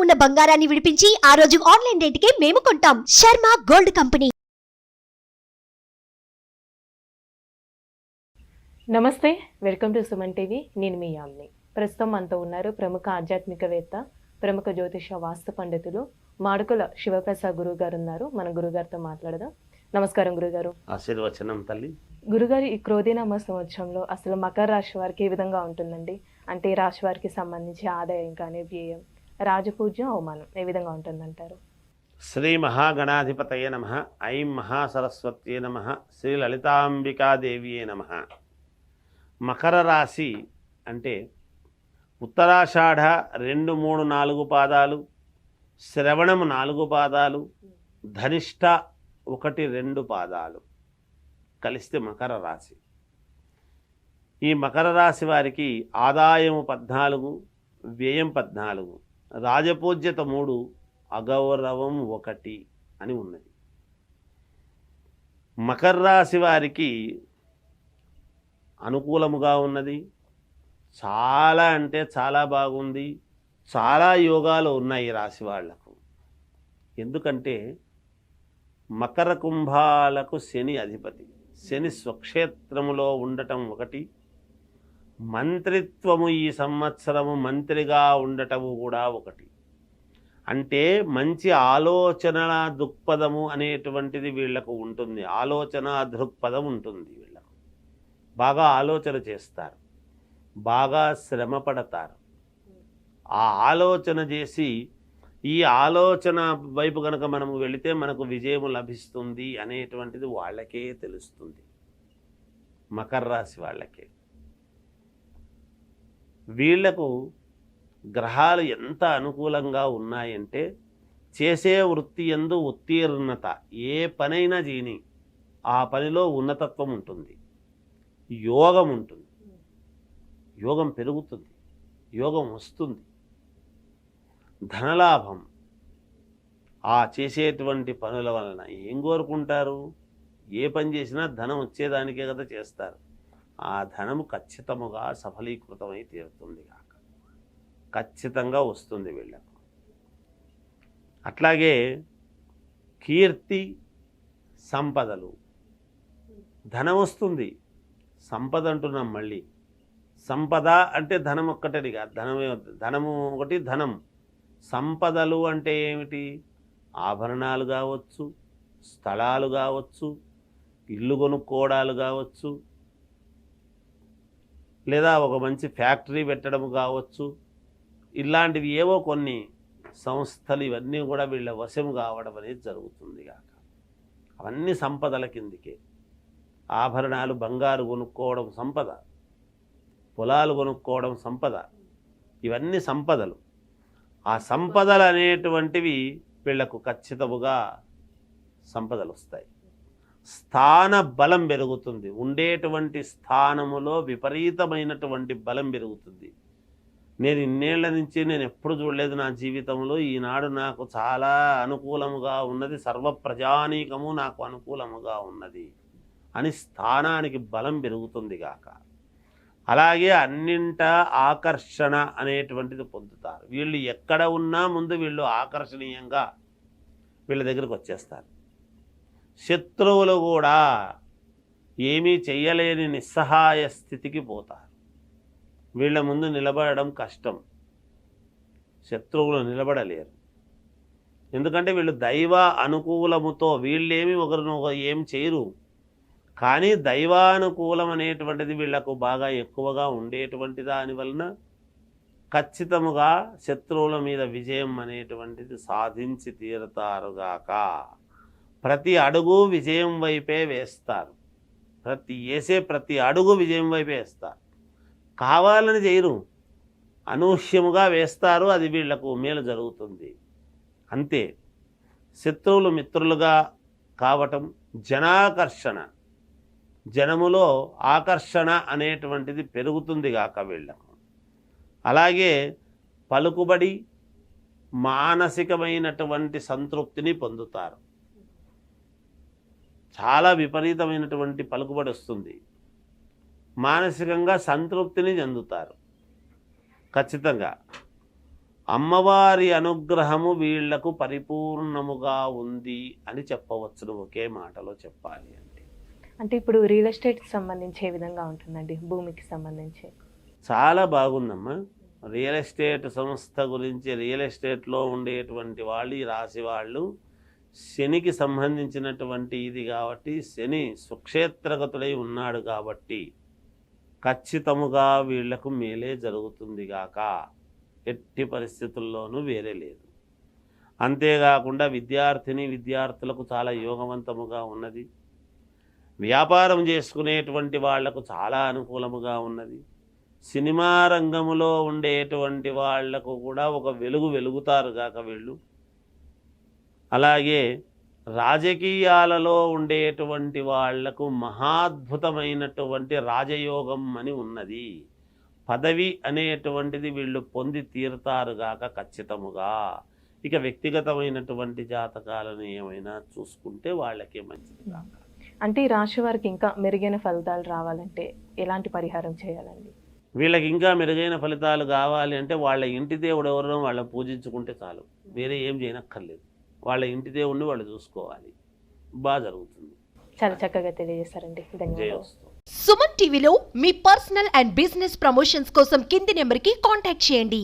ఉన్న బంగారాన్ని విడిపించి ఆ రోజు ఆన్లైన్ రేటుకే మేము కొంటాం. Sharma gold company. నమస్తే, వెల్కమ్ టు సుమన్ టీవీ. నేను మీ యామ్ని. ప్రస్తుతం మనతో ఉన్నారు ప్రముఖ ఆధ్యాత్మికవేత్త, ప్రముఖ జ్యోతిష వాస్తు పండితులు మాడుకుల శివప్రసాద్ గురువు గారు ఉన్నారు. మన గురుగారితో మాట్లాడదాం. నమస్కారం గురుగారు. ఆశీర్వచనం తల్లి. గురుగారు, ఈ క్రోధినామ సంవత్సరంలో అసలు మకర రాశి వారికి ఏ విధంగా ఉంటుందండి? అంటే ఈ రాశి వారికి సంబంధించి ఆదాయం కానీ, వ్యయం, రాజపూజ్యం, అవమానం ఏ విధంగా ఉంటుందంటారు? శ్రీ మహాగణాధిపతయే నమః. ఐం మహాసరస్వత్యే నమః. శ్రీ లలితాంబికాదేవియే నమః. మకర రాశి అంటే ఉత్తరాషాఢ 2, 3, 4 పాదాలు, శ్రవణం 4 పాదాలు, ధనిష్ట 1, 2 పాదాలు కలిస్తే మకర రాశి. ఈ మకర రాశి వారికి ఆదాయము 14, వ్యయం 14, రాజపూజ్యత 3, అగౌరవం 1 అని ఉన్నది. మకర రాశి వారికి అనుకూలముగా ఉన్నది. చాలా అంటే చాలా బాగుంది. చాలా యోగాలు ఉన్నాయి ఈ రాశి వాళ్లకు. ఎందుకంటే మకర కుంభాలకు శని అధిపతి. శని స్వక్షేత్రములో ఉండటం 1, మంత్రిత్వము ఈ సంవత్సరము మంత్రిగా ఉండటము కూడా 1. అంటే మంచి ఆలోచన దృక్పథము అనేటువంటిది వీళ్లకు ఉంటుంది. ఆలోచన దృక్పథం ఉంటుంది వీళ్ళకు. బాగా ఆలోచన చేస్తారు, బాగా శ్రమ పడతారు. ఆ ఆలోచన చేసి ఈ ఆలోచన వైపు కనుక మనము వెళితే మనకు విజయము లభిస్తుంది అనేటువంటిది వాళ్ళకే తెలుస్తుంది. మకర రాశి వాళ్ళకే. వీళ్లకు గ్రహాలు ఎంత అనుకూలంగా ఉన్నాయంటే చేసే వృత్తి యందు ఉత్తీర్ణత. ఏ పనైనా చేయని ఆ పనిలో ఉన్నతత్వం ఉంటుంది, యోగం ఉంటుంది, యోగం పెరుగుతుంది, యోగం వస్తుంది, ధనలాభం. ఆ చేసేటువంటి పనుల వలన ఏం కోరుకుంటారు? ఏ పని చేసినా ధనం వచ్చేదానికే కదా చేస్తారు. ఆ ధనము ఖచ్చితముగా సఫలీకృతమై తీరుతుంది కాక ఖచ్చితంగా వస్తుంది వీళ్ళకు. అట్లాగే కీర్తి, సంపదలు. ధనం వస్తుంది, సంపద అంటున్నాం మళ్ళీ. సంపద అంటే ధనం ఒక్కటేగా, ధనమే. ధనము 1, ధనం. సంపదలు అంటే ఏమిటి? ఆభరణాలు కావచ్చు, స్థలాలు కావచ్చు, ఇల్లు కొనుక్కోవడాలు కావచ్చు, లేదా ఒక మంచి ఫ్యాక్టరీ పెట్టడం కావచ్చు. ఇలాంటివి ఏవో కొన్ని సంస్థలు ఇవన్నీ కూడా వీళ్ళ వశం కావడం అనేది జరుగుతుంది కాక అవన్నీ సంపదల కిందికే. ఆభరణాలు, బంగారు కొనుక్కోవడం సంపద, పొలాలు కొనుక్కోవడం సంపద. ఇవన్నీ సంపదలు. ఆ సంపదలు అనేటువంటివి వీళ్లకు ఖచ్చితముగా సంపదలు వస్తాయి. స్థాన బలం పెరుగుతుంది. ఉండేటువంటి స్థానములో విపరీతమైనటువంటి బలం పెరుగుతుంది. నేను ఇన్నేళ్ల నుంచి నేను ఎప్పుడు చూడలేదు నా జీవితంలో. ఈనాడు నాకు చాలా అనుకూలముగా ఉన్నది, సర్వప్రజానీకము నాకు అనుకూలముగా ఉన్నది అని స్థానానికి బలం పెరుగుతుంది గాక. అలాగే అన్నింట ఆకర్షణ అనేటువంటిది పొందుతారు. వీళ్ళు ఎక్కడ ఉన్నా ముందు వీళ్ళు ఆకర్షణీయంగా వీళ్ళ దగ్గరికి వచ్చేస్తారు. శత్రువులు కూడా ఏమీ చెయ్యలేని నిస్సహాయ స్థితికి పోతారు. వీళ్ళ ముందు నిలబడడం కష్టం. శత్రువులు నిలబడలేరు. ఎందుకంటే వీళ్ళు దైవ అనుకూలముతో వీళ్ళేమి ఒకరినొకరు ఏం చేయరు. కానీ దైవానుకూలం అనేటువంటిది వీళ్లకు బాగా ఎక్కువగా ఉండేటువంటి దాని వలన ఖచ్చితముగా శత్రువుల మీద విజయం అనేటువంటిది సాధించి తీరుతారుగాక. ప్రతి అడుగు విజయం వైపే వేస్తారు. ప్రతి అడుగు విజయం వైపే వేస్తారు. కావాలని చేయరు, అనూహ్యముగా వేస్తారు. అది వీళ్లకు మేలు జరుగుతుంది. అంతే. శత్రువులు మిత్రులుగా కావటం, జనాకర్షణ, జనములో ఆకర్షణ అనేటువంటిది పెరుగుతుంది గాక వీళ్లకు. అలాగే పలుకుబడి, మానసికమైనటువంటి సంతృప్తిని పొందుతారు. చాలా విపరీతమైనటువంటి పలుకుబడి వస్తుంది. మానసికంగా సంతృప్తిని చెందుతారు ఖచ్చితంగా. అమ్మవారి అనుగ్రహము వీళ్లకు పరిపూర్ణముగా ఉంది అని చెప్పవచ్చును ఒకే మాటలో చెప్పాలి అంటే. అంటే ఇప్పుడు రియల్ ఎస్టేట్కి సంబంధించి ఏ విధంగా ఉంటుందండి, భూమికి సంబంధించి? చాలా బాగుందమ్మా. రియల్ ఎస్టేట్ సంస్థ గురించి, రియల్ ఎస్టేట్లో ఉండేటువంటి వాళ్ళు, ఈ రాశి వాళ్ళు శనికి సంబంధించినటువంటి ఇది కాబట్టి, శని సుక్షేత్రగతుడై ఉన్నాడు కాబట్టి ఖచ్చితముగా వీళ్లకు మేలే జరుగుతుంది గాక, ఎట్టి పరిస్థితుల్లోనూ వేరే లేదు. అంతేకాకుండా విద్యార్థులకు చాలా యోగవంతముగా ఉన్నది. వ్యాపారం చేసుకునేటువంటి వాళ్లకు చాలా అనుకూలముగా ఉన్నది. సినిమా రంగములో ఉండేటువంటి వాళ్లకు కూడా ఒక వెలుగుతారు గాక వీళ్ళు. అలాగే రాజకీయాలలో ఉండేటువంటి వాళ్లకు మహాద్భుతమైనటువంటి రాజయోగం అని ఉన్నది. పదవి అనేటువంటిది వీళ్ళు పొంది తీరుతారు గాక ఖచ్చితముగా. ఇక వ్యక్తిగతమైనటువంటి జాతకాలను ఏమైనా చూసుకుంటే వాళ్ళకే మంచిది కాక. అంటే ఈ రాశి వారికి ఇంకా మెరుగైన ఫలితాలు రావాలంటే ఎలాంటి పరిహారం చేయాలండి? వీళ్ళకి ఇంకా మెరుగైన ఫలితాలు కావాలి అంటే వాళ్ళ ఇంటి దేవుడు ఎవరో వాళ్ళని పూజించుకుంటే చాలు, వేరే ఏం చేయనక్కర్లేదు. వాళ్ళ ఇంటి దేవుడిని వాళ్ళు చూసుకోవాలి, బాగా జరుగుతుంది. చాలా చక్కగా తెలియజేస్తారండి, ధన్యవాదాలు. సుమన్ టీవీలో మీ పర్సనల్ అండ్ బిజినెస్ ప్రమోషన్స్ కోసం కింది నెంబర్కి కాంటాక్ట్ చేయండి.